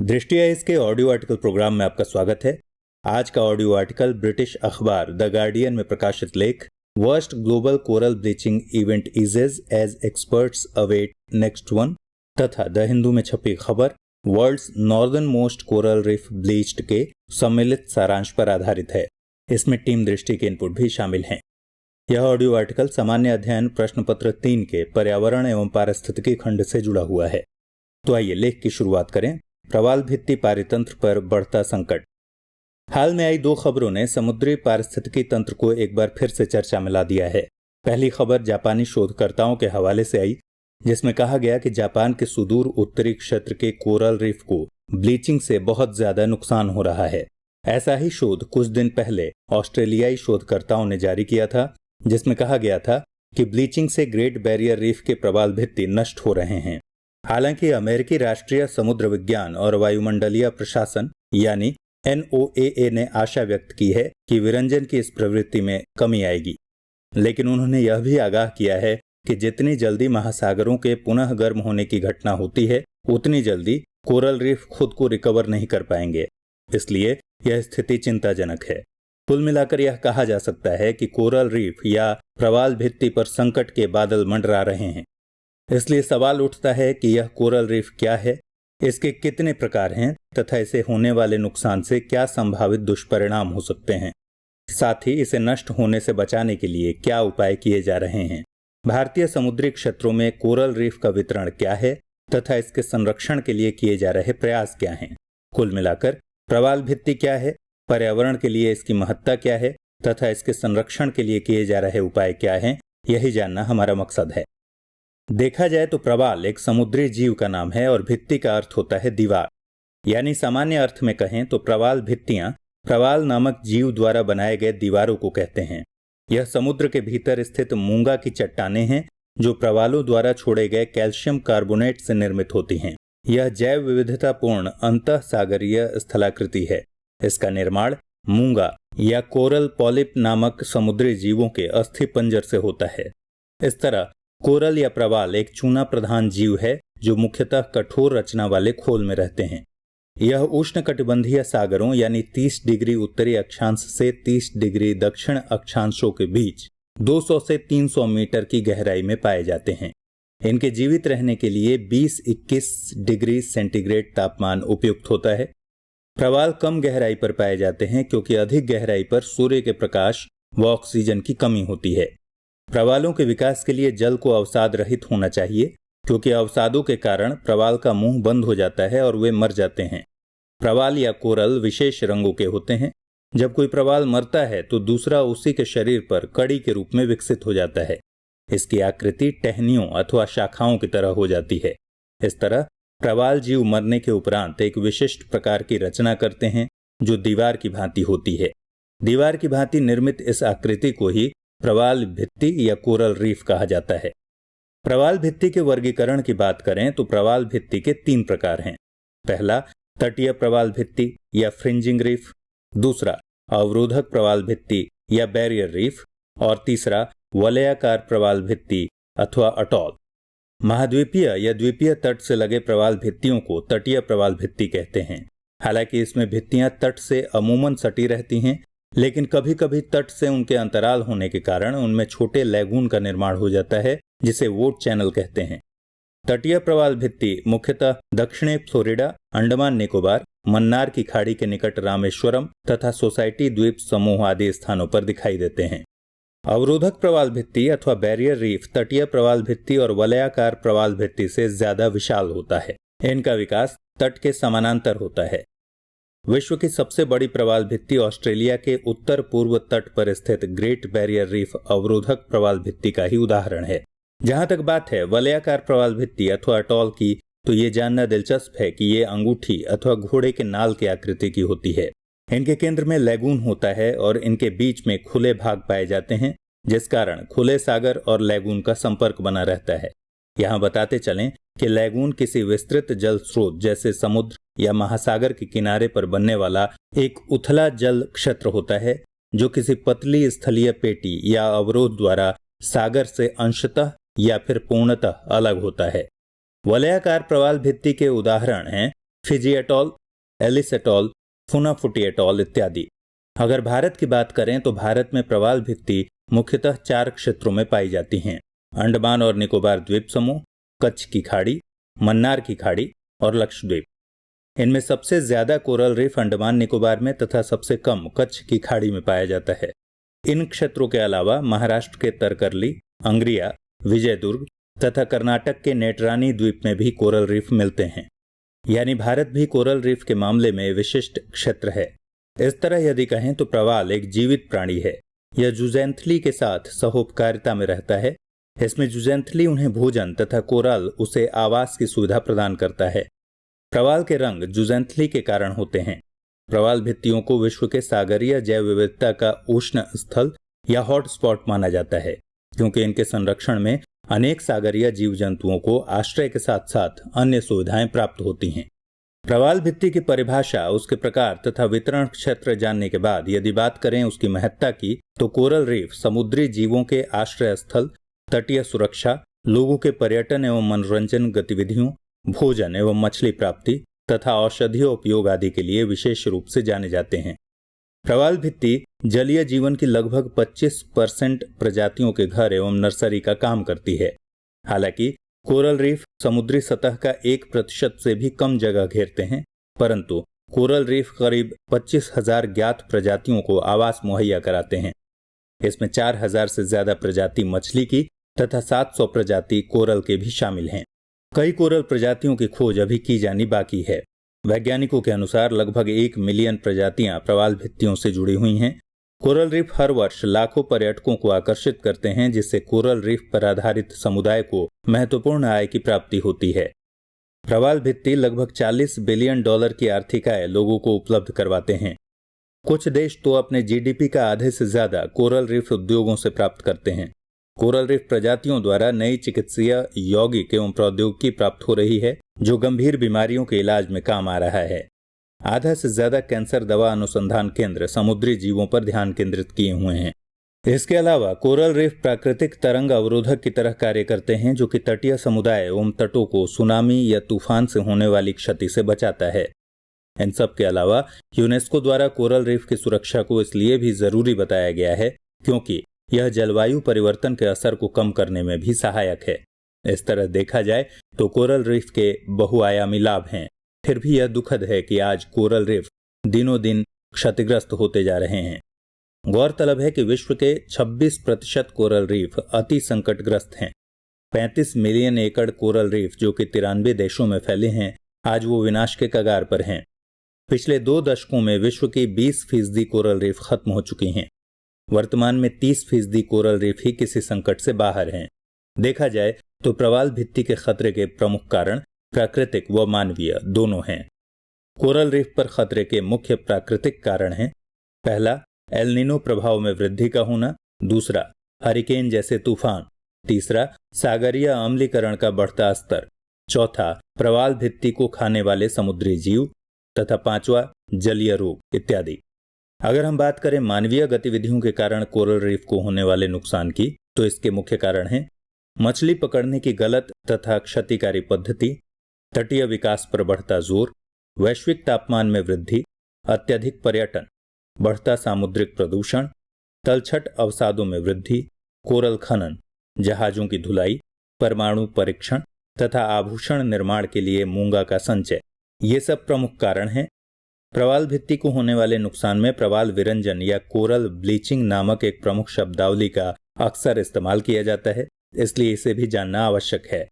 दृष्टि आइज के audio article programme में आपका स्वागत है। आज का ऑडियो आर्टिकल ब्रिटिश अखबार द गार्डियन में प्रकाशित लेख worst global coral bleaching event eases as experts await next one तथा द हिंदू में छपी खबर world's northernmost coral reef bleached के सम्मिलित सारांश पर आधारित है। इसमें टीम दृष्टि के इनपुट भी शामिल हैं। यह ऑडियो आर्टिकल सामान्य अध्ययन प्रश्न पत्र 3 के पर्यावरण एवं पारिस्थितिकी खंड से जुड़ा हुआ है। तो आइए लेख की शुरुआत करें। प्रवाल भित्ति पारितंत्र पर बढ़ता संकट। हाल में आई 2 खबरों ने समुद्री पारिस्थितिकी तंत्र को एक बार फिर से चर्चा में ला दिया है। पहली खबर जापानी शोधकर्ताओं के हवाले से आई, जिसमें कहा गया कि जापान के सुदूर उत्तरी क्षेत्र के कोरल रीफ को ब्लीचिंग से बहुत ज्यादा नुकसान हो रहा है। ऐसा ही शोध कुछ दिन पहले ऑस्ट्रेलियाई शोधकर्ताओं ने जारी किया था, जिसमें कहा गया था कि ब्लीचिंग से ग्रेट बैरियर रीफ के प्रवाल भित्ति नष्ट हो रहे हैं। हालांकि अमेरिकी राष्ट्रीय समुद्र विज्ञान और वायुमंडलीय प्रशासन यानी NOAA ने आशा व्यक्त की है कि विरंजन की इस प्रवृत्ति में कमी आएगी, लेकिन उन्होंने यह भी आगाह किया है कि जितनी जल्दी महासागरों के पुनः गर्म होने की घटना होती है, उतनी जल्दी कोरल रीफ खुद को रिकवर नहीं कर पाएंगे। इसलिए यह स्थिति चिंताजनक है। कुल मिलाकर यह कहा जा सकता है कि कोरल रीफ या प्रवाल भित्ति पर संकट के बादल मंडरा रहे हैं। इसलिए सवाल उठता है कि यह कोरल रीफ क्या है, इसके कितने प्रकार हैं तथा इसे होने वाले नुकसान से क्या संभावित दुष्परिणाम हो सकते हैं। साथ ही इसे नष्ट होने से बचाने के लिए क्या उपाय किए जा रहे हैं। भारतीय समुद्री क्षेत्रों में कोरल रीफ का वितरण क्या है तथा इसके संरक्षण के लिए किए जा रहे प्रयास क्या हैं। कुल मिलाकर प्रवाल भित्ति क्या है, पर्यावरण के लिए इसकी महत्ता क्या है तथा इसके संरक्षण के लिए किए जा रहे उपाय क्या हैं, यही जानना हमारा मकसद है। देखा जाए तो प्रवाल एक समुद्री जीव का नाम है और भित्ति का अर्थ होता है दीवार। यानी सामान्य अर्थ में कहें तो प्रवाल भित्तियां प्रवाल नामक जीव द्वारा बनाए गए दीवारों को कहते हैं। यह समुद्र के भीतर स्थित मूंगा की चट्टानें हैं जो प्रवालों द्वारा छोड़े गए कैल्शियम कार्बोनेट से निर्मित होती हैं। यह जैव विविधतापूर्ण अंतः सागरीय स्थलाकृति है। इसका निर्माण मूंगा या कोरल पॉलिप नामक समुद्री जीवों के अस्थि पंजर से होता है। इस तरह कोरल या प्रवाल एक चूना प्रधान जीव है जो मुख्यतः कठोर रचना वाले खोल में रहते हैं। यह उष्णकटिबंधीय सागरों यानी 30 डिग्री उत्तरी अक्षांश से 30 डिग्री दक्षिण अक्षांशों के बीच 200 से 300 मीटर की गहराई में पाए जाते हैं। इनके जीवित रहने के लिए 20-21 डिग्री सेंटीग्रेड तापमान उपयुक्त होता है। प्रवाल कम गहराई पर पाए जाते हैं क्योंकि अधिक गहराई पर सूर्य के प्रकाश व ऑक्सीजन की कमी होती है। प्रवालों के विकास के लिए जल को अवसाद रहित होना चाहिए, क्योंकि अवसादों के कारण प्रवाल का मुंह बंद हो जाता है और वे मर जाते हैं। प्रवाल या कोरल विशेष रंगों के होते हैं। जब कोई प्रवाल मरता है तो दूसरा उसी के शरीर पर कड़ी के रूप में विकसित हो जाता है। इसकी आकृति टहनियों अथवा शाखाओं की तरह हो जाती है। इस तरह प्रवाल जीव मरने के उपरांत एक विशिष्ट प्रकार की रचना करते हैं जो दीवार की भांति होती है। दीवार की भांति निर्मित इस आकृति को ही प्रवाल भित्ति या कोरल रीफ कहा जाता है। प्रवाल भित्ति के वर्गीकरण की बात करें तो प्रवाल भित्ति के 3 प्रकार हैं। पहला तटीय प्रवाल भित्ति या फ्रिंजिंग रीफ, दूसरा अवरोधक प्रवाल भित्ति या बैरियर रीफ और तीसरा वलयाकार प्रवाल भित्ति अथवा अटॉल। महाद्वीपीय या द्वीपीय तट से लगे प्रवाल भित्तियों को तटीय प्रवाल भित्ति कहते हैं। हालांकि इसमें भित्तियां तट से अमूमन सटी रहती हैं, लेकिन कभी कभी तट से उनके अंतराल होने के कारण उनमें छोटे लैगून का निर्माण हो जाता है, जिसे वोट चैनल कहते हैं। तटीय प्रवाल भित्ति मुख्यतः दक्षिणी फ्लोरिडा, अंडमान निकोबार, मन्नार की खाड़ी के निकट रामेश्वरम तथा सोसाइटी द्वीप समूह आदि स्थानों पर दिखाई देते हैं। अवरोधक प्रवाल भित्ति अथवा बैरियर रीफ तटीय प्रवाल भित्ति और वलयाकार प्रवाल भित्ति से ज्यादा विशाल होता है। इनका विकास तट के समानांतर होता है। विश्व की सबसे बड़ी प्रवाल भित्ति ऑस्ट्रेलिया के उत्तर पूर्व तट पर स्थित ग्रेट बैरियर रीफ अवरोधक प्रवाल भित्ति का ही उदाहरण है। जहां तक बात है वलयाकार प्रवाल भित्ति अथवा अटॉल की, तो ये जानना दिलचस्प है कि ये अंगूठी अथवा घोड़े के नाल की आकृति की होती है। इनके केंद्र में लैगून होता है और इनके बीच में खुले भाग पाए जाते हैं, जिस कारण खुले सागर और लैगून का संपर्क बना रहता है। यहाँ बताते चलें कि लैगून किसी विस्तृत जल स्रोत जैसे समुद्र या महासागर के किनारे पर बनने वाला एक उथला जल क्षेत्र होता है, जो किसी पतली स्थलीय पेटी या अवरोध द्वारा सागर से अंशतः या फिर पूर्णतः अलग होता है। वलयाकार प्रवाल भित्ति के उदाहरण हैं Fiji atoll, Ellice atoll, Funafuti atoll इत्यादि। अगर भारत की बात करें तो भारत में प्रवाल भित्ति मुख्यतः 4 क्षेत्रों में पाई जाती हैं: अंडमान और निकोबार द्वीप समूह, कच्छ की खाड़ी, मन्नार की खाड़ी और लक्षद्वीप। इनमें सबसे ज्यादा कोरल रीफ अंडमान निकोबार में तथा सबसे कम कच्छ की खाड़ी में पाया जाता है। इन क्षेत्रों के अलावा महाराष्ट्र के तरकरली, अंग्रिया, विजयदुर्ग तथा कर्नाटक के नेटरानी द्वीप में भी कोरल रीफ मिलते हैं। यानी भारत भी कोरल रीफ के मामले में विशिष्ट क्षेत्र है। इस तरह यदि कहें तो प्रवाल एक जीवित प्राणी है। यह जुजैंथली के साथ सहोपकारिता में रहता है। इसमें जुजैंथली उन्हें भोजन तथा कोरल उसे आवास की सुविधा प्रदान करता है। प्रवाल के रंग जुजैंथली के कारण होते हैं। प्रवाल भित्तियों को विश्व के सागरीय जैव विविधता का उष्ण स्थल या हॉट स्पॉट माना जाता है, क्योंकि इनके संरक्षण में अनेक सागरीय जीव जंतुओं को आश्रय के साथ साथ अन्य सुविधाएं प्राप्त होती हैं। प्रवाल भित्ति की परिभाषा, उसके प्रकार तथा वितरण क्षेत्र जानने के बाद यदि बात करें उसकी महत्ता की, तो कोरल रीफ समुद्री जीवों के आश्रय स्थल, तटीय सुरक्षा, लोगों के पर्यटन एवं मनोरंजन गतिविधियों, भोजन एवं मछली प्राप्ति तथा औषधीय उपयोग आदि के लिए विशेष रूप से जाने जाते हैं। प्रवाल भित्ति जलीय जीवन की लगभग 25% प्रजातियों के घर एवं नर्सरी का काम करती है। हालांकि कोरल रीफ समुद्री सतह का 1% से भी कम जगह घेरते हैं, परंतु कोरल रीफ करीब 25,000 ज्ञात प्रजातियों को आवास मुहैया कराते हैं। इसमें 4,000 से ज्यादा प्रजाति मछली की तथा 700 प्रजाति कोरल के भी शामिल हैं। कई कोरल प्रजातियों की खोज अभी की जानी बाकी है। वैज्ञानिकों के अनुसार लगभग 1 मिलियन प्रजातियां प्रवाल भित्तियों से जुड़ी हुई हैं। कोरल रीफ हर वर्ष लाखों पर्यटकों को आकर्षित करते हैं, जिससे कोरल रीफ पर आधारित समुदाय को महत्वपूर्ण आय की प्राप्ति होती है। प्रवाल भित्ति लगभग $40 बिलियन की आर्थिक आय लोगों को उपलब्ध करवाते हैं। कुछ देश तो अपने जीडीपी का आधे से ज्यादा कोरल रीफ उद्योगों से प्राप्त करते हैं। कोरल रीफ प्रजातियों द्वारा नई चिकित्सीय, यौगिक एवं प्रौद्योगिकी प्राप्त हो रही है, जो गंभीर बीमारियों के इलाज में काम आ रहा है। आधा से ज्यादा कैंसर दवा अनुसंधान केंद्र समुद्री जीवों पर ध्यान केंद्रित किए हुए हैं। इसके अलावा कोरल रीफ प्राकृतिक तरंग अवरोधक की तरह कार्य करते हैं, जो कि तटीय समुदाय एवं तटों को सुनामी या तूफान से होने वाली क्षति से बचाता है। इन सब के अलावा यूनेस्को द्वारा कोरल रीफ की सुरक्षा को इसलिए भी जरूरी बताया गया है क्योंकि यह जलवायु परिवर्तन के असर को कम करने में भी सहायक है। इस तरह देखा जाए तो कोरल रीफ के बहुआयामी लाभ हैं। फिर भी यह दुखद है कि आज कोरल रीफ दिनों दिन क्षतिग्रस्त होते जा रहे हैं। गौरतलब है कि विश्व के 26% कोरल रीफ अति संकटग्रस्त हैं। 35 मिलियन एकड़ कोरल रीफ, जो कि 93 देशों में फैले हैं, आज वो विनाश के कगार पर हैं। पिछले 2 दशकों में विश्व की 20% कोरल रीफ खत्म हो चुकी हैं। वर्तमान में 30% कोरल रीफ ही किसी संकट से बाहर हैं। देखा जाए तो प्रवाल भित्ति के खतरे के प्रमुख कारण प्राकृतिक व मानवीय दोनों हैं। कोरल रीफ पर खतरे के मुख्य प्राकृतिक कारण हैं: पहला, एल नीनो प्रभाव में वृद्धि का होना; दूसरा, हरिकेन जैसे तूफान; तीसरा, सागरीय अम्लीकरण का बढ़ता स्तर; चौथा, प्रवाल भित्ति को खाने वाले समुद्री जीव; तथा पांचवा, जलीय रोग इत्यादि। अगर हम बात करें मानवीय गतिविधियों के कारण कोरल रीफ को होने वाले नुकसान की, तो इसके मुख्य कारण हैं: मछली पकड़ने की गलत तथा क्षतिकारी पद्धति, तटीय विकास पर बढ़ता जोर, वैश्विक तापमान में वृद्धि, अत्यधिक पर्यटन, बढ़ता सामुद्रिक प्रदूषण, तलछट अवसादों में वृद्धि, कोरल खनन, जहाजों की धुलाई, परमाणु परीक्षण तथा आभूषण निर्माण के लिए मूंगा का संचय, ये सब प्रमुख कारण हैं। प्रवाल भित्ति को होने वाले नुकसान में प्रवाल विरंजन या कोरल ब्लीचिंग नामक एक प्रमुख शब्दावली का अक्सर इस्तेमाल किया जाता है, इसलिए इसे भी जानना आवश्यक है।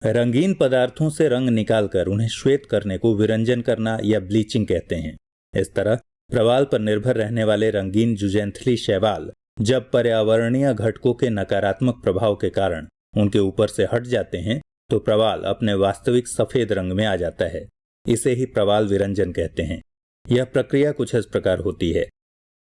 रंगीन पदार्थों से रंग निकालकर उन्हें श्वेत करने को विरंजन करना या ब्लीचिंग कहते हैं। इस तरह प्रवाल पर निर्भर रहने वाले रंगीन जुजैंथली शैवाल जब पर्यावरणीय घटकों के नकारात्मक प्रभाव के कारण उनके ऊपर से हट जाते हैं, तो प्रवाल अपने वास्तविक सफेद रंग में आ जाता है। इसे ही प्रवाल विरंजन कहते हैं। यह प्रक्रिया कुछ इस प्रकार होती है।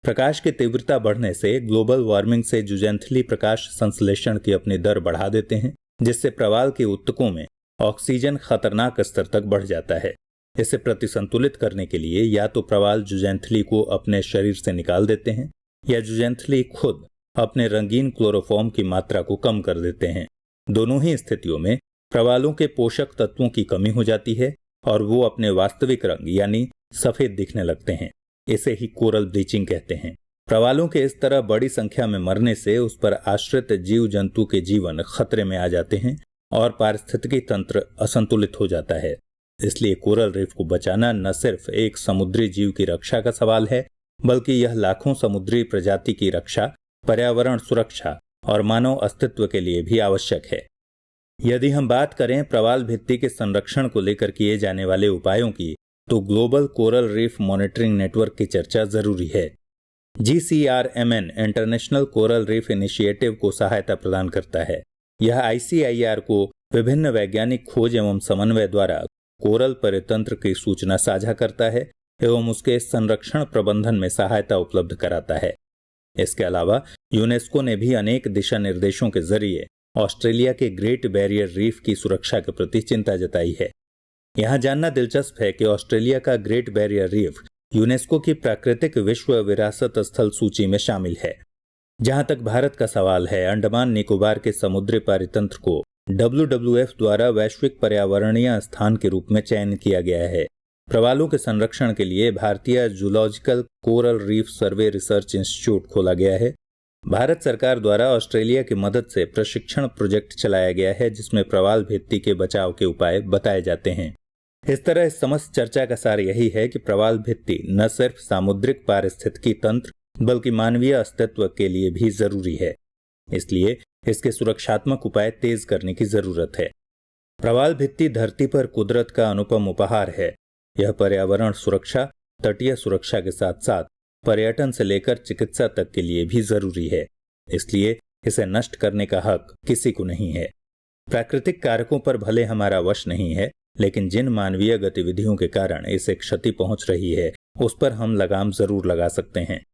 प्रकाश की तीव्रता बढ़ने से ग्लोबल वार्मिंग से जुजैंथली प्रकाश संश्लेषण की अपनी दर बढ़ा देते हैं, जिससे प्रवाल के ऊतकों में ऑक्सीजन खतरनाक स्तर तक बढ़ जाता है। इसे प्रतिसंतुलित करने के लिए या तो प्रवाल जुजैंथली को अपने शरीर से निकाल देते हैं या जुजैंथली खुद अपने रंगीन क्लोरोफॉर्म की मात्रा को कम कर देते हैं। दोनों ही स्थितियों में प्रवालों के पोषक तत्वों की कमी हो जाती है और वो अपने वास्तविक रंग यानी सफेद दिखने लगते हैं। इसे ही कोरल ब्लीचिंग कहते हैं। प्रवालों के इस तरह बड़ी संख्या में मरने से उस पर आश्रित जीव जंतु के जीवन खतरे में आ जाते हैं और पारिस्थितिकी तंत्र असंतुलित हो जाता है। इसलिए कोरल रीफ को बचाना न सिर्फ एक समुद्री जीव की रक्षा का सवाल है, बल्कि यह लाखों समुद्री प्रजाति की रक्षा, पर्यावरण सुरक्षा और मानव अस्तित्व के लिए भी आवश्यक है। यदि हम बात करें प्रवाल भित्ति के संरक्षण को लेकर किए जाने वाले उपायों की, तो global coral reef monitoring network की चर्चा जरूरी है। GCRMN international coral reef initiative को सहायता प्रदान करता है। यह ICIR को विभिन्न वैज्ञानिक खोज एवं समन्वय द्वारा कोरल परितंत्र की सूचना साझा करता है एवं उसके संरक्षण प्रबंधन में सहायता उपलब्ध कराता है। इसके अलावा यूनेस्को ने भी अनेक दिशा निर्देशों के जरिए ऑस्ट्रेलिया के ग्रेट बैरियर रीफ की सुरक्षा के प्रति चिंता जताई है। यहाँ जानना दिलचस्प है कि ऑस्ट्रेलिया का ग्रेट बैरियर रीफ यूनेस्को की प्राकृतिक विश्व विरासत स्थल सूची में शामिल है। जहां तक भारत का सवाल है, अंडमान निकोबार के समुद्री पारितंत्र को WWF द्वारा वैश्विक पर्यावरणीय स्थान के रूप में चयन किया गया है। प्रवालों के संरक्षण के लिए भारतीय जूलॉजिकल कोरल रीफ सर्वे रिसर्च इंस्टीट्यूट खोला गया है। भारत सरकार द्वारा ऑस्ट्रेलिया की मदद से प्रशिक्षण प्रोजेक्ट चलाया गया है, जिसमें प्रवाल भित्ति के बचाव के उपाय बताए जाते हैं। इस तरह इस समस्त चर्चा का सार यही है कि प्रवाल भित्ति न सिर्फ सामुद्रिक पारिस्थितिकी तंत्र बल्कि मानवीय अस्तित्व के लिए भी जरूरी है। इसलिए इसके सुरक्षात्मक उपाय तेज करने की जरूरत है। प्रवाल भित्ति धरती पर कुदरत का अनुपम उपहार है। यह पर्यावरण सुरक्षा, तटीय सुरक्षा के साथ साथ पर्यटन से लेकर चिकित्सा तक के लिए भी जरूरी है। इसलिए इसे नष्ट करने का हक किसी को नहीं है। प्राकृतिक कारकों पर भले हमारा वश नहीं है, लेकिन जिन मानवीय गतिविधियों के कारण इसे क्षति पहुंच रही है, उस पर हम लगाम जरूर लगा सकते हैं।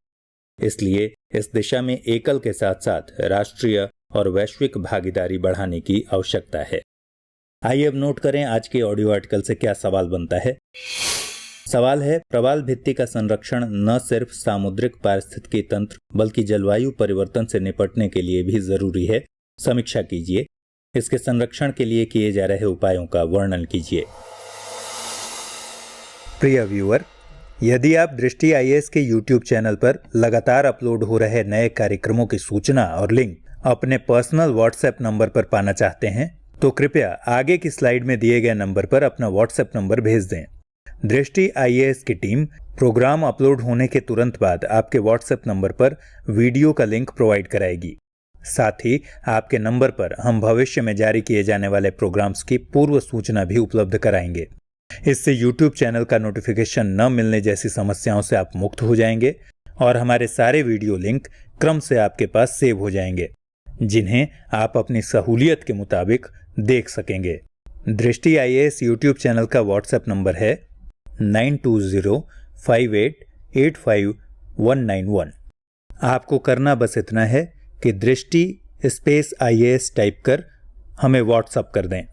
इसलिए इस दिशा में एकल के साथ साथ राष्ट्रीय और वैश्विक भागीदारी बढ़ाने की आवश्यकता है। आइए अब नोट करें आज के ऑडियो आर्टिकल से क्या सवाल बनता है। सवाल है, प्रवाल भित्ति का संरक्षण न सिर्फ सामुद्रिक पारिस्थितिकी तंत्र बल्कि जलवायु परिवर्तन से निपटने के लिए भी जरूरी है। समीक्षा कीजिए। इसके संरक्षण के लिए किए जा रहे उपायों का वर्णन कीजिए। प्रिय व्यूअर, यदि आप दृष्टि IAS के YouTube चैनल पर लगातार अपलोड हो रहे नए कार्यक्रमों की सूचना और लिंक अपने पर्सनल WhatsApp नंबर पर पाना चाहते हैं, तो कृपया आगे की स्लाइड में दिए गए नंबर पर अपना WhatsApp नंबर भेज दें। दृष्टि IAS की टीम प्रोग्राम अपलोड होने के तुरंत बाद आपके WhatsApp नंबर पर वीडियो का लिंक प्रोवाइड कराएगी। साथ ही आपके नंबर पर हम भविष्य में जारी किए जाने वाले प्रोग्राम्स की पूर्व सूचना भी उपलब्ध कराएंगे। इससे YouTube चैनल का नोटिफिकेशन न मिलने जैसी समस्याओं से आप मुक्त हो जाएंगे और हमारे सारे वीडियो लिंक क्रम से आपके पास सेव हो जाएंगे, जिन्हें आप अपनी सहूलियत के मुताबिक देख सकेंगे। दृष्टि IAS YouTube चैनल का WhatsApp नंबर है 9205885191। आपको करना बस इतना है कि दृष्टि IAS टाइप कर हमें व्हाट्सएप कर दें।